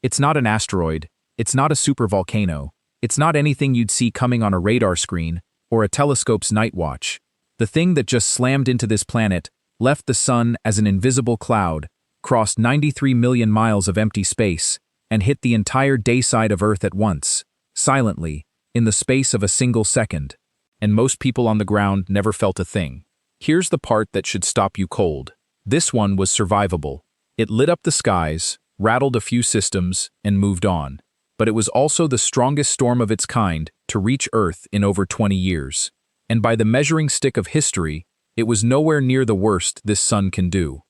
It's not an asteroid, it's not a supervolcano, it's not anything you'd see coming on a radar screen or a telescope's night watch. The thing that just slammed into this planet, left the sun as an invisible cloud, crossed 93 million miles of empty space, and hit the entire dayside of Earth at once, silently, in the space of a single second. And most people on the ground never felt a thing. Here's the part that should stop you cold. This one was survivable. It lit up the skies, rattled a few systems, and moved on. But it was also the strongest storm of its kind to reach Earth in over 20 years. And by the measuring stick of history, it was nowhere near the worst this sun can do.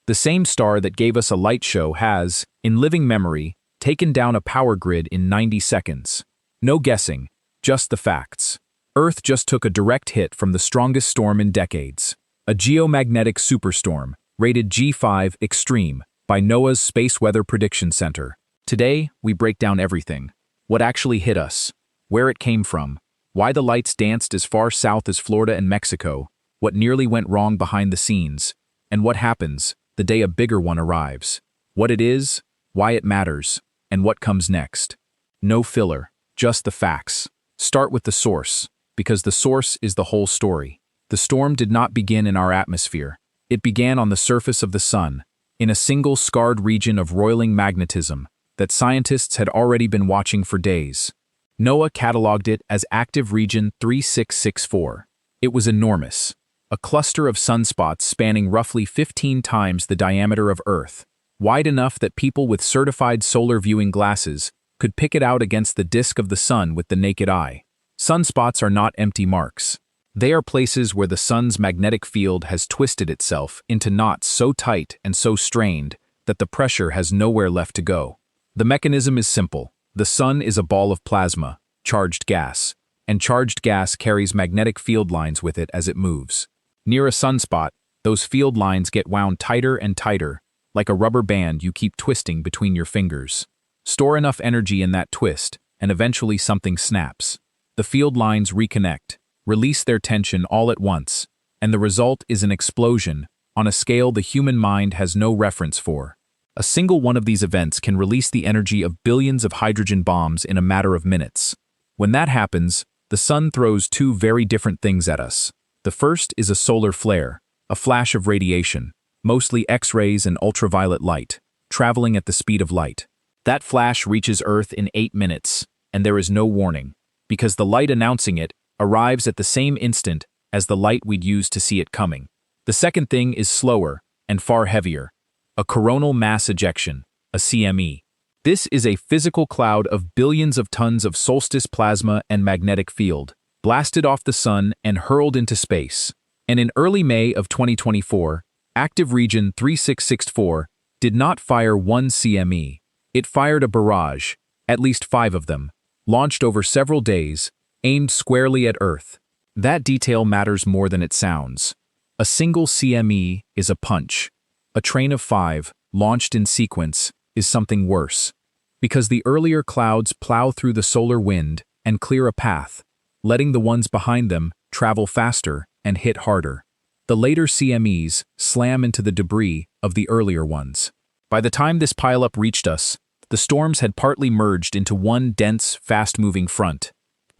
The same star that gave us a light show has, in living memory, taken down a power grid in 90 seconds. No guessing, just the facts. Earth just took a direct hit from the strongest storm in decades. A geomagnetic superstorm, rated G5 Extreme by NOAA's Space Weather Prediction Center. Today, we break down everything. What actually hit us, where it came from, why the lights danced as far south as Florida and Mexico, what nearly went wrong behind the scenes, and what happens the day a bigger one arrives. What it is, why it matters, and what comes next. No filler, just the facts. Start with the source, because the source is the whole story. The storm did not begin in our atmosphere. It began on the surface of the sun, in a single scarred region of roiling magnetism that scientists had already been watching for days. NOAA cataloged it as Active Region 3664. It was enormous, a cluster of sunspots spanning roughly 15 times the diameter of Earth, wide enough that people with certified solar viewing glasses could pick it out against the disk of the sun with the naked eye. Sunspots are not empty marks. They are places where the sun's magnetic field has twisted itself into knots so tight and so strained that the pressure has nowhere left to go. The mechanism is simple. The sun is a ball of plasma, charged gas, and charged gas carries magnetic field lines with it as it moves. Near a sunspot, those field lines get wound tighter and tighter, like a rubber band you keep twisting between your fingers. Store enough energy in that twist, and eventually something snaps. The field lines reconnect, release their tension all at once, and the result is an explosion on a scale the human mind has no reference for. A single one of these events can release the energy of billions of hydrogen bombs in a matter of minutes. When that happens, the sun throws two very different things at us. The first is a solar flare, a flash of radiation, mostly X-rays and ultraviolet light, traveling at the speed of light. That flash reaches Earth in 8 minutes, and there is no warning, because the light announcing it arrives at the same instant as the light we'd use to see it coming. The second thing is slower and far heavier. A coronal mass ejection, a CME. This is a physical cloud of billions of tons of solstice plasma and magnetic field, blasted off the sun and hurled into space. And in early May of 2024, Active Region 3664 did not fire one CME. It fired a barrage, at least 5 of them, launched over several days, aimed squarely at Earth. That detail matters more than it sounds. A single CME is a punch. A train of 5, launched in sequence, is something worse, because the earlier clouds plow through the solar wind and clear a path, letting the ones behind them travel faster and hit harder. The later CMEs slam into the debris of the earlier ones. By the time this pileup reached us, the storms had partly merged into one dense, fast-moving front.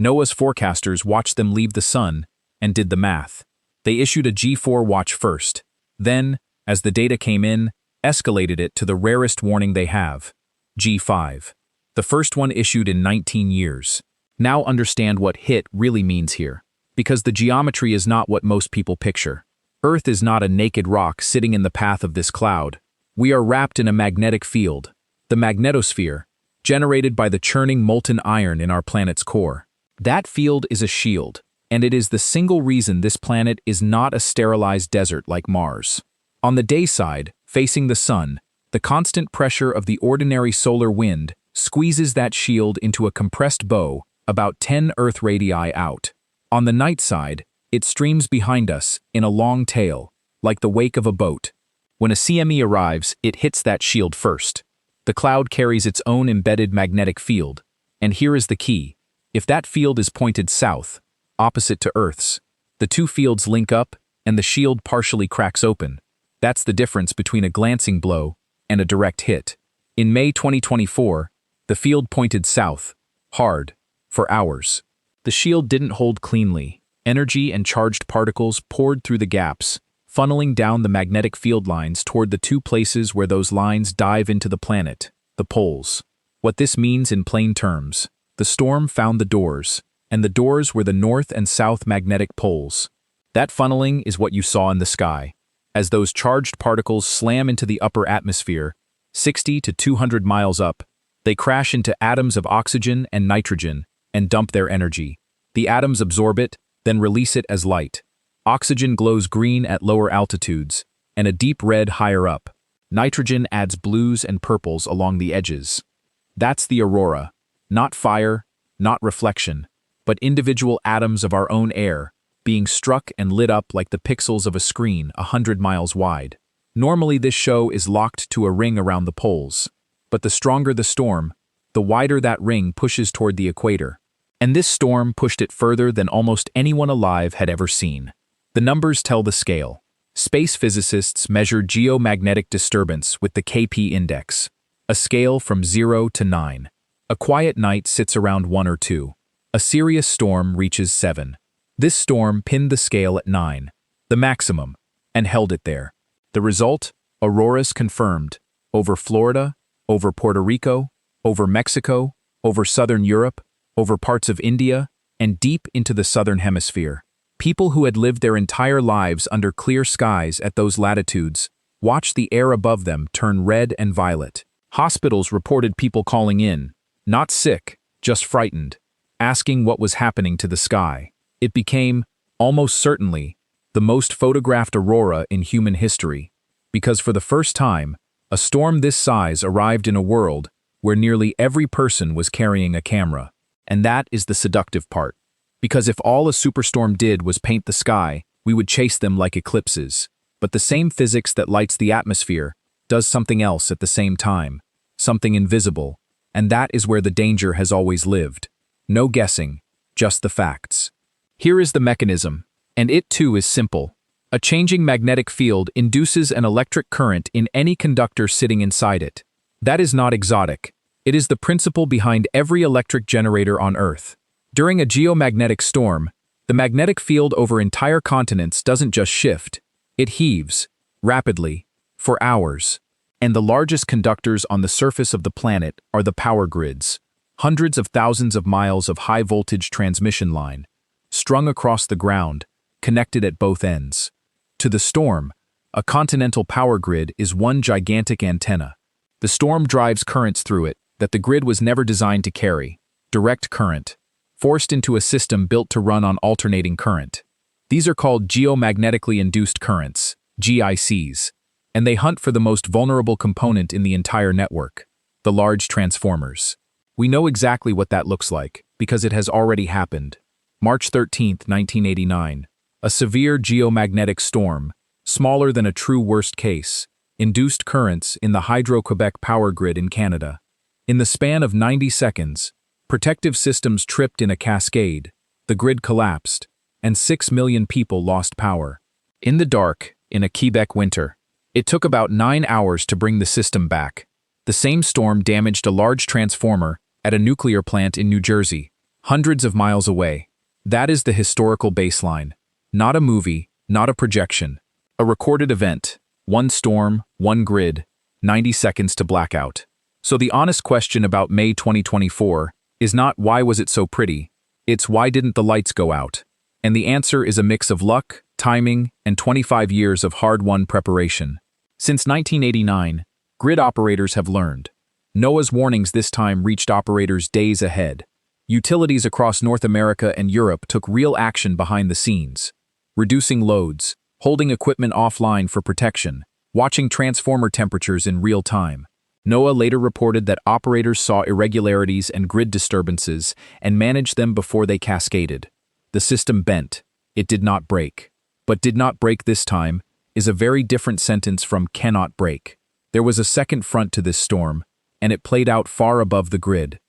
NOAA's forecasters watched them leave the sun and did the math. They issued a G4 watch first, then, as the data came in, escalated it to the rarest warning they have, G5. The first one issued in 19 years. Now understand what hit really means here, because the geometry is not what most people picture. Earth is not a naked rock sitting in the path of this cloud. We are wrapped in a magnetic field, the magnetosphere, generated by the churning molten iron in our planet's core. That field is a shield, and it is the single reason this planet is not a sterilized desert like Mars. On the dayside, facing the sun, the constant pressure of the ordinary solar wind squeezes that shield into a compressed bow about 10 Earth radii out. On the night side, it streams behind us in a long tail, like the wake of a boat. When a CME arrives, it hits that shield first. The cloud carries its own embedded magnetic field, and here is the key. If that field is pointed south, opposite to Earth's, the two fields link up and the shield partially cracks open. That's the difference between a glancing blow and a direct hit. In May 2024, the field pointed south, hard, for hours. The shield didn't hold cleanly. Energy and charged particles poured through the gaps, funneling down the magnetic field lines toward the two places where those lines dive into the planet, the poles. What this means in plain terms: the storm found the doors, and the doors were the north and south magnetic poles. That funneling is what you saw in the sky. As those charged particles slam into the upper atmosphere, 60 to 200 miles up, they crash into atoms of oxygen and nitrogen and dump their energy. The atoms absorb it, then release it as light. Oxygen glows green at lower altitudes, and a deep red higher up. Nitrogen adds blues and purples along the edges. That's the aurora. Not fire, not reflection, but individual atoms of our own air, being struck and lit up like the pixels of a screen 100 miles wide. Normally this show is locked to a ring around the poles, but the stronger the storm, the wider that ring pushes toward the equator. And this storm pushed it further than almost anyone alive had ever seen. The numbers tell the scale. Space physicists measure geomagnetic disturbance with the KP index, a scale from 0 to 9. A quiet night sits around 1 or 2. A serious storm reaches 7. This storm pinned the scale at 9, the maximum, and held it there. The result? Auroras confirmed, over Florida, over Puerto Rico, over Mexico, over southern Europe, over parts of India, and deep into the southern hemisphere. People who had lived their entire lives under clear skies at those latitudes watched the air above them turn red and violet. Hospitals reported people calling in, not sick, just frightened, asking what was happening to the sky. It became, almost certainly, the most photographed aurora in human history, because for the first time, a storm this size arrived in a world where nearly every person was carrying a camera. And that is the seductive part. Because if all a superstorm did was paint the sky, we would chase them like eclipses. But the same physics that lights the atmosphere does something else at the same time, something invisible, and that is where the danger has always lived. No guessing, just the facts. Here is the mechanism, and it too is simple. A changing magnetic field induces an electric current in any conductor sitting inside it. That is not exotic. It is the principle behind every electric generator on Earth. During a geomagnetic storm, the magnetic field over entire continents doesn't just shift, it heaves, rapidly, for hours. And the largest conductors on the surface of the planet are the power grids, hundreds of thousands of miles of high-voltage transmission line, strung across the ground, connected at both ends. To the storm, a continental power grid is one gigantic antenna. The storm drives currents through it that the grid was never designed to carry, direct current, forced into a system built to run on alternating current. These are called geomagnetically induced currents, GICs, and they hunt for the most vulnerable component in the entire network, the large transformers. We know exactly what that looks like, because it has already happened. March 13, 1989, a severe geomagnetic storm, smaller than a true worst case, induced currents in the Hydro-Quebec power grid in Canada. In the span of 90 seconds, protective systems tripped in a cascade, the grid collapsed, and 6 million people lost power. In the dark, in a Quebec winter, it took about 9 hours to bring the system back. The same storm damaged a large transformer at a nuclear plant in New Jersey, hundreds of miles away. That is the historical baseline. Not a movie, not a projection. A recorded event. One storm, one grid, 90 seconds to blackout. So the honest question about May 2024 is not why was it so pretty, it's why didn't the lights go out? And the answer is a mix of luck, timing, and 25 years of hard-won preparation. Since 1989, grid operators have learned. NOAA's warnings this time reached operators days ahead. Utilities across North America and Europe took real action behind the scenes, reducing loads, holding equipment offline for protection, watching transformer temperatures in real time. NOAA later reported that operators saw irregularities and grid disturbances and managed them before they cascaded. The system bent. It did not break. But did not break this time is a very different sentence from cannot break. There was a second front to this storm, and it played out far above the grid.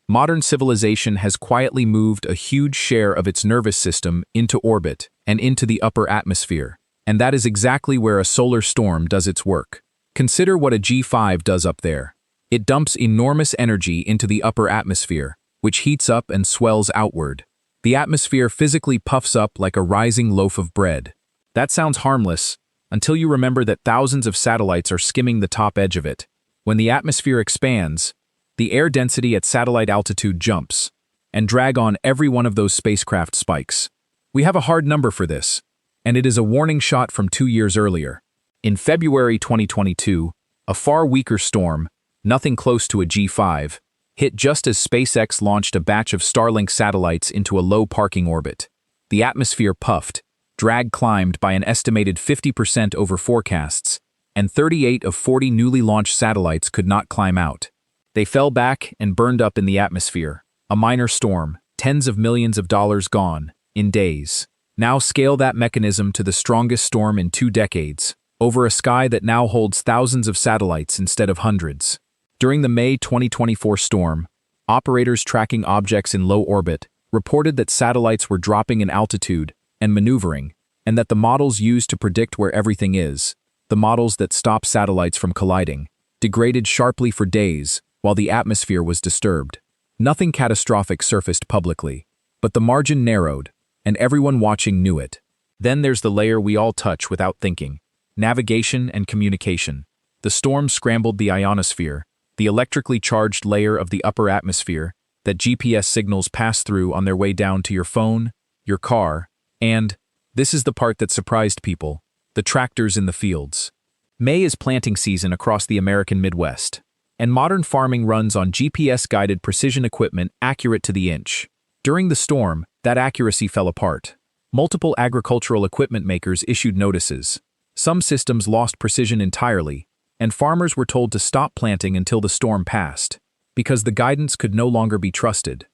Modern civilization has quietly moved a huge share of its nervous system into orbit and into the upper atmosphere, and that is exactly where a solar storm does its work. Consider what a G5 does up there. It dumps enormous energy into the upper atmosphere, which heats up and swells outward. The atmosphere physically puffs up like a rising loaf of bread. That sounds harmless, until you remember that thousands of satellites are skimming the top edge of it. When the atmosphere expands, the air density at satellite altitude jumps, and drag on every one of those spacecraft spikes. We have a hard number for this, and it is a warning shot from 2 years earlier. In February 2022, a far weaker storm, nothing close to a G5, hit just as SpaceX launched a batch of Starlink satellites into a low parking orbit. The atmosphere puffed, drag climbed by an estimated 50% over forecasts, and 38 of 40 newly launched satellites could not climb out. They fell back and burned up in the atmosphere. A minor storm, tens of millions of dollars gone, in days. Now scale that mechanism to the strongest storm in 2 decades, over a sky that now holds thousands of satellites instead of hundreds. During the May 2024 storm, operators tracking objects in low orbit reported that satellites were dropping in altitude and maneuvering, and that the models used to predict where everything is, the models that stop satellites from colliding, degraded sharply for days while the atmosphere was disturbed. Nothing catastrophic surfaced publicly, but the margin narrowed, and everyone watching knew it. Then there's the layer we all touch without thinking: navigation and communication. The storm scrambled the ionosphere, the electrically charged layer of the upper atmosphere that GPS signals pass through on their way down to your phone, your car, and, this is the part that surprised people, the tractors in the fields. May is planting season across the American Midwest, and modern farming runs on GPS-guided precision equipment accurate to the inch. During the storm, that accuracy fell apart. Multiple agricultural equipment makers issued notices. Some systems lost precision entirely, and farmers were told to stop planting until the storm passed, because the guidance could no longer be trusted.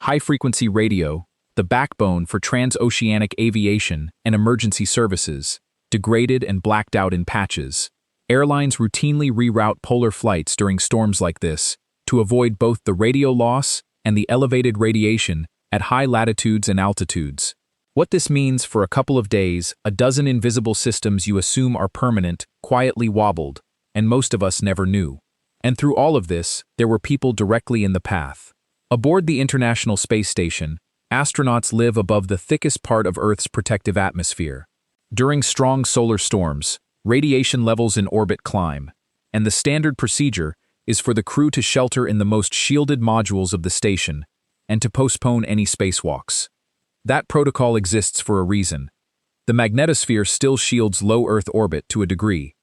High-frequency radio, the backbone for transoceanic aviation and emergency services, degraded and blacked out in patches. Airlines routinely reroute polar flights during storms like this to avoid both the radio loss and the elevated radiation at high latitudes and altitudes. What this means for a couple of days, a dozen invisible systems you assume are permanent quietly wobbled, and most of us never knew. And through all of this, there were people directly in the path. Aboard the International Space Station, astronauts live above the thickest part of Earth's protective atmosphere. During strong solar storms, radiation levels in orbit climb, and the standard procedure is for the crew to shelter in the most shielded modules of the station and to postpone any spacewalks. That protocol exists for a reason. The magnetosphere still shields low Earth orbit to a degree,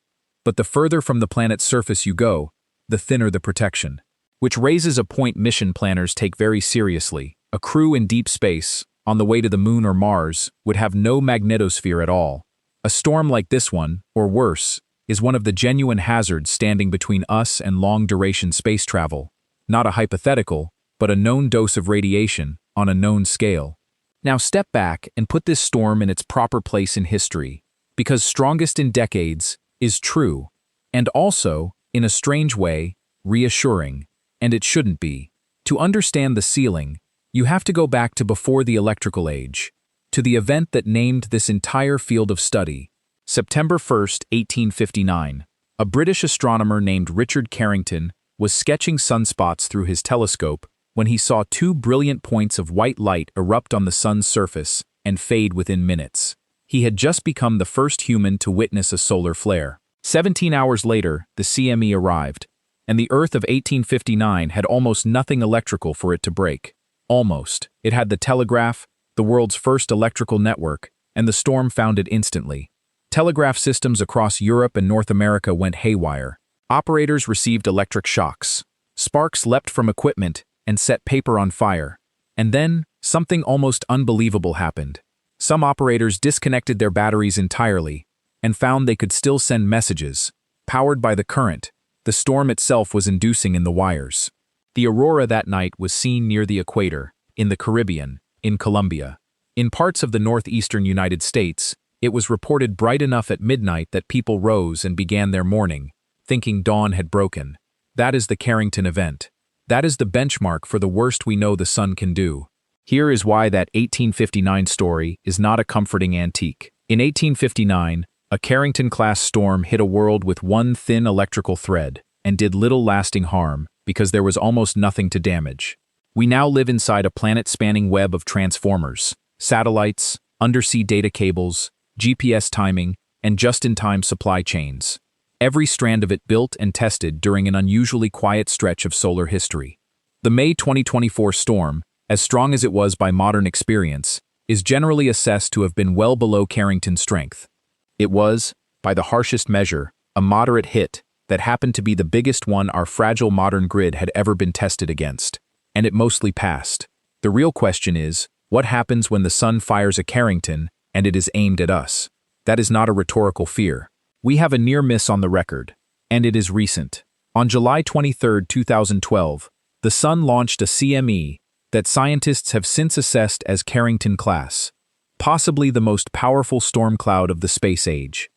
but the further from the planet's surface you go, the thinner the protection. Which raises a point mission planners take very seriously. A crew in deep space, on the way to the Moon or Mars, would have no magnetosphere at all. A storm like this one, or worse, is one of the genuine hazards standing between us and long-duration space travel. Not a hypothetical, but a known dose of radiation on a known scale. Now step back and put this storm in its proper place in history, because strongest in decades is true, and also, in a strange way, reassuring, and it shouldn't be. To understand the ceiling, you have to go back to before the electrical age, to the event that named this entire field of study. September 1st, 1859. A British astronomer named Richard Carrington was sketching sunspots through his telescope when he saw 2 brilliant points of white light erupt on the sun's surface and fade within minutes. He had just become the first human to witness a solar flare. 17 hours later, the CME arrived, and the Earth of 1859 had almost nothing electrical for it to break. Almost. It had the telegraph, the world's first electrical network, and the storm found it instantly. Telegraph systems across Europe and North America went haywire. Operators received electric shocks. Sparks leapt from equipment and set paper on fire. And then, something almost unbelievable happened. Some operators disconnected their batteries entirely and found they could still send messages, powered by the current the storm itself was inducing in the wires. The aurora that night was seen near the equator, in the Caribbean, in Colombia. In parts of the northeastern United States, it was reported bright enough at midnight that people rose and began their mourning, thinking dawn had broken. That is the Carrington event. That is the benchmark for the worst we know the sun can do. Here is why that 1859 story is not a comforting antique. In 1859, a Carrington-class storm hit a world with one thin electrical thread, and did little lasting harm because there was almost nothing to damage. We now live inside a planet-spanning web of transformers, satellites, undersea data cables, GPS timing, and just-in-time supply chains. Every strand of it built and tested during an unusually quiet stretch of solar history. The May 2024 storm, as strong as it was by modern experience, is generally assessed to have been well below Carrington's strength. It was, by the harshest measure, a moderate hit that happened to be the biggest one our fragile modern grid had ever been tested against, and it mostly passed. The real question is, what happens when the sun fires a Carrington and it is aimed at us? That is not a rhetorical fear. We have a near miss on the record, and it is recent. On July 23, 2012, the sun launched a CME that scientists have since assessed as Carrington class, possibly the most powerful storm cloud of the space age.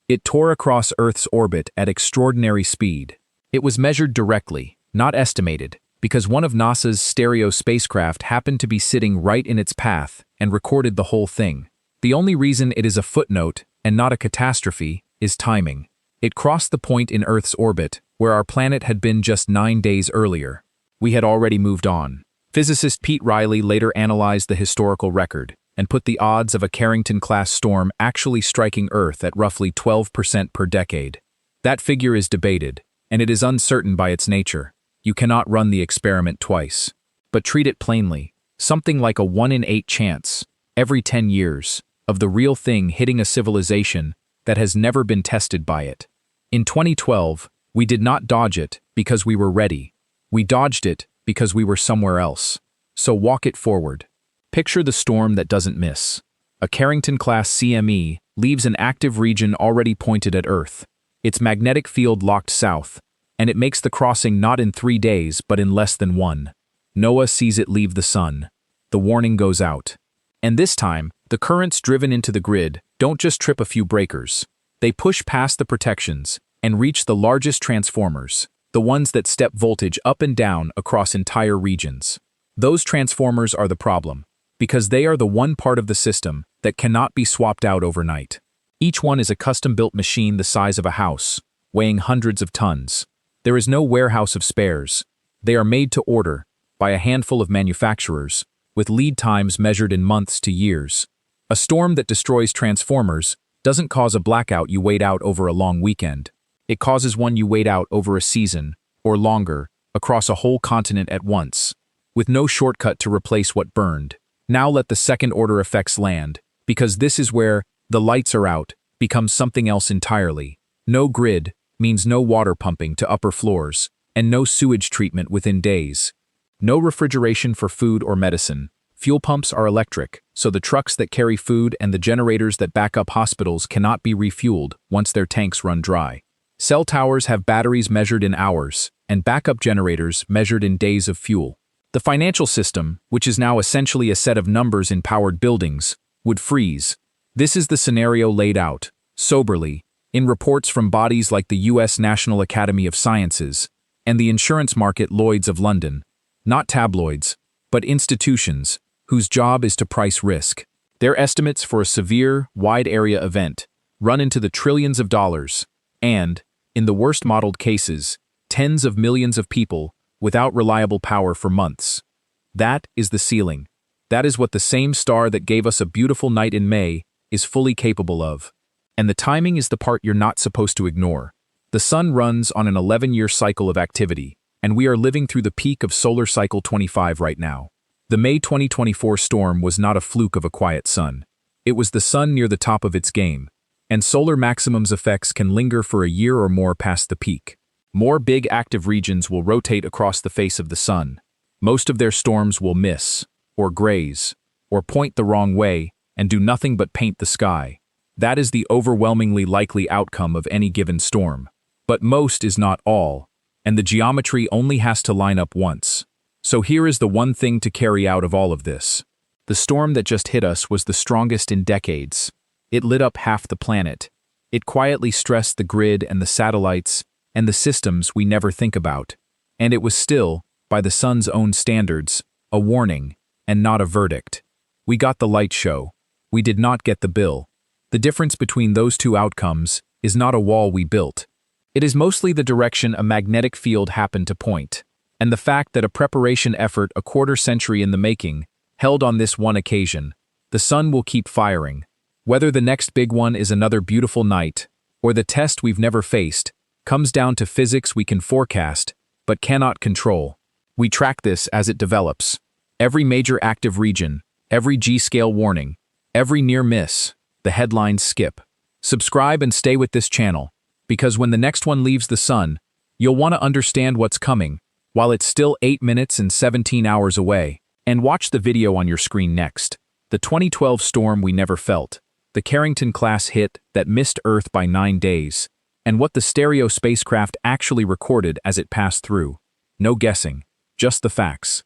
It tore across Earth's orbit at extraordinary speed. It was measured directly, not estimated, because one of NASA's stereo spacecraft happened to be sitting right in its path and recorded the whole thing. The only reason it is a footnote and not a catastrophe is timing. It crossed the point in Earth's orbit where our planet had been just 9 days earlier. We had already moved on. Physicist Pete Riley later analyzed the historical record and put the odds of a Carrington-class storm actually striking Earth at roughly 12% per decade. That figure is debated, and it is uncertain by its nature. You cannot run the experiment twice. But treat it plainly, something like a 1 in 8 chance, every 10 years, of the real thing hitting a civilization that has never been tested by it. In 2012, we did not dodge it because we were ready. We dodged it because we were somewhere else. So walk it forward. Picture the storm that doesn't miss. A Carrington-class CME leaves an active region already pointed at Earth, its magnetic field locked south, and it makes the crossing not in 3 days but in less than 1. NOAA sees it leave the sun. The warning goes out. And this time, the currents driven into the grid don't just trip a few breakers. They push past the protections and reach the largest transformers, the ones that step voltage up and down across entire regions. Those transformers are the problem, because they are the one part of the system that cannot be swapped out overnight. Each one is a custom-built machine the size of a house, weighing hundreds of tons. There is no warehouse of spares. They are made to order, by a handful of manufacturers, with lead times measured in months to years. A storm that destroys transformers doesn't cause a blackout you wait out over a long weekend. It causes one you wait out over a season, or longer, across a whole continent at once, with no shortcut to replace what burned. Now let the second-order effects land, because this is where the lights are out becomes something else entirely. No grid means no water pumping to upper floors, and no sewage treatment within days. No refrigeration for food or medicine. Fuel pumps are electric, so the trucks that carry food and the generators that back up hospitals cannot be refueled once their tanks run dry. Cell towers have batteries measured in hours, and backup generators measured in days of fuel. The financial system, which is now essentially a set of numbers in powered buildings, would freeze. This is the scenario laid out, soberly, in reports from bodies like the U.S. National Academy of Sciences and the insurance market Lloyd's of London. Not tabloids, but institutions whose job is to price risk. Their estimates for a severe, wide-area event run into the trillions of dollars and, in the worst modeled cases, tens of millions of people without reliable power for months. That is the ceiling. That is what the same star that gave us a beautiful night in May is fully capable of. And the timing is the part you're not supposed to ignore. The sun runs on an 11-year cycle of activity, and we are living through the peak of solar cycle 25 right now. The May 2024 storm was not a fluke of a quiet sun. It was the sun near the top of its game, and solar maximum's effects can linger for a year or more past the peak. More big active regions will rotate across the face of the sun. Most of their storms will miss, or graze, or point the wrong way and do nothing but paint the sky. That is the overwhelmingly likely outcome of any given storm. But most is not all, and the geometry only has to line up once. So here is the one thing to carry out of all of this. The storm that just hit us was the strongest in decades. It lit up half the planet. It quietly stressed the grid and the satellites and the systems we never think about. And it was still, by the sun's own standards, a warning and not a verdict. We got the light show. We did not get the bill. The difference between those two outcomes is not a wall we built. It is mostly the direction a magnetic field happened to point, and the fact that a preparation effort a quarter-century in the making held on this one occasion. The sun will keep firing. Whether the next big one is another beautiful night, or the test we've never faced, comes down to physics we can forecast, but cannot control. We track this as it develops. Every major active region, every G-scale warning, every near miss, the headlines skip. Subscribe and stay with this channel, because when the next one leaves the sun, you'll want to understand what's coming, while it's still 8 minutes and 17 hours away. And watch the video on your screen next. The 2012 storm we never felt, the Carrington-class hit that missed Earth by 9 days, and what the stereo spacecraft actually recorded as it passed through. No guessing, just the facts.